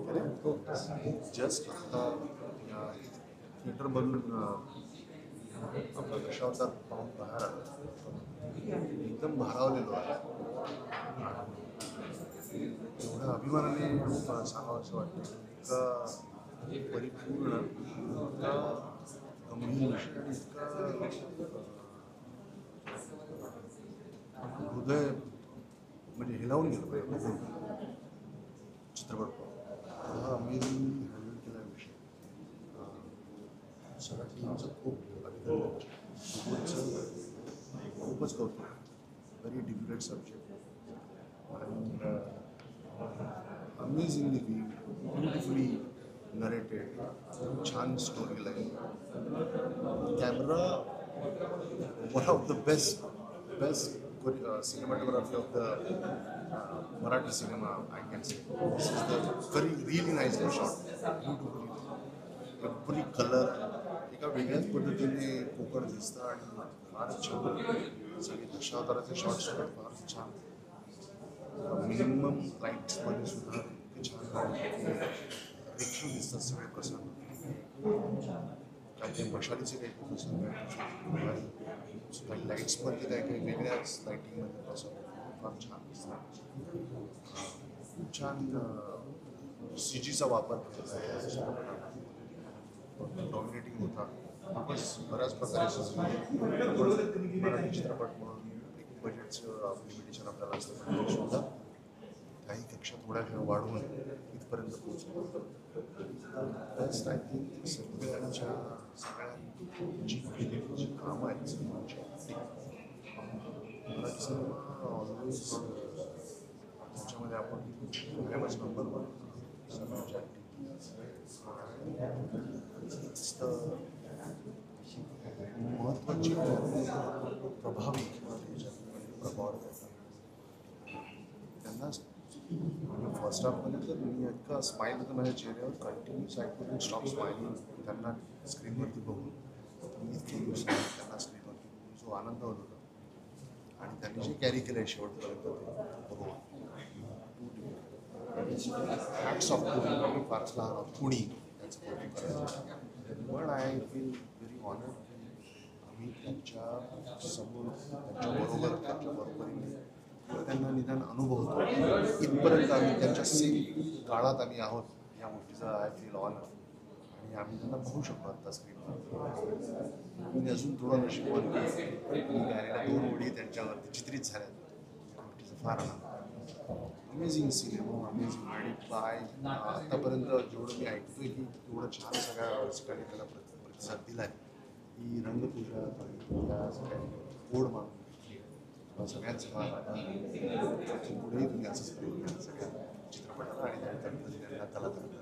Just आता या थिएटरमधून आपला दशावतार पाहून बाहेर आला, एकदम भारावलेलो आहे. एवढ्या अभिमानाने सांगावं असं वाटतं, इतका परिपूर्ण, इतका गंभीर विषय आणि इतका हृदय म्हणजे हेलावून गेलं पाहिजे बघून चित्रपट. हा अमेझिंग हँडल केला विषय. सगळ्या टीमचं खूप अभिनंदन. खूपच कौतुक. Very difficult subject and amazingly beautifully narrated, छान story line, camera, one of the best cinematography of the Marathi cinema, I can say. This is the very really nicely shot, beautifully. Every color एका वेगळ्याच पद्धतीने कोकण दिसतं आणि फारच छान. सगळे दशावताराचे shots फारच छान. मिनिमम लाईट्समध्ये सुद्धा इतके छान रेखीव दिसतात सगळे प्रसंग. काही काही मशालीचे काही प्रसंग आहेत, काही लाईट्समध्ये काही काही वेगळ्याच लाईटिंगमध्ये प्रसंग फार छान दिसतात. खूप छान सी जीचा वापर केलेला आहे. डॉमिनेटिंग होता. खूपच बऱ्याच प्रकारे मराठी चित्रपट म्हणून एक बजेटचं लिमिटेशन आपल्याला असतं, सुद्धा काही कक्षा थोड्या वाढवून इथपर्यंत पोहोचलो. बेस्ट आय थिंक सगळ्यांच्या जी केलेली जी कामं आहेत सिनेमाची, मराठी सिनेमा ऑलवेज त्याच्यामध्ये आपण कायमच नंबर वन सगळ्यांच्या महत्त्वाची प्रभावी प्रभाव त्यांना. म्हणजे फर्स्ट हाफमध्ये तर मी इतका स्माईल होतं माझ्या चेहऱ्यावर, continuous I couldn't stop smiling. त्यांना स्क्रीनवरती बघून मी इतके दिवस त्यांना स्क्रीनवरती बघून जो आनंद होत होता आणि त्यांनी जे कॅरी केलं आहे शेवटपर्यंत ते बरोबर. हॅट्स ऑफ टू फारच लहान कुणी त्याचं कौतुक करायचं. पण आय फील व्हेरी ऑनर्ड की आम्ही त्यांच्या समोर त्यांच्या बरोबरीने त्यांना निदान अनुभवतो इथपर्यंत. आम्ही त्यांच्या सेम काळात आम्ही आहोत या गोष्टीचा आय फील ऑनर. आणि आम्ही त्यांना बघू शकतो आत्ता स्क्रीनवर. मी अजून थोडं नशीबवान की गायला 2 ओळी त्यांच्यावरती चित्रित झाल्या या गोष्टीचा फार आनंद. Amazing cinema, amazing. आणि काय आत्तापर्यंत जेवढं मी ऐकतोय की तेवढं छान सगळ्या सगळ्यांनी त्याला प्रतिसाद दिला आहे. ही रंगपूजा त्या सगळ्यांनी ओढ मागून सगळ्यांचं पुढेही तुम्ही असंच प्रेम द्या सगळ्या चित्रपटाला आणि त्यांना कलाकारांना.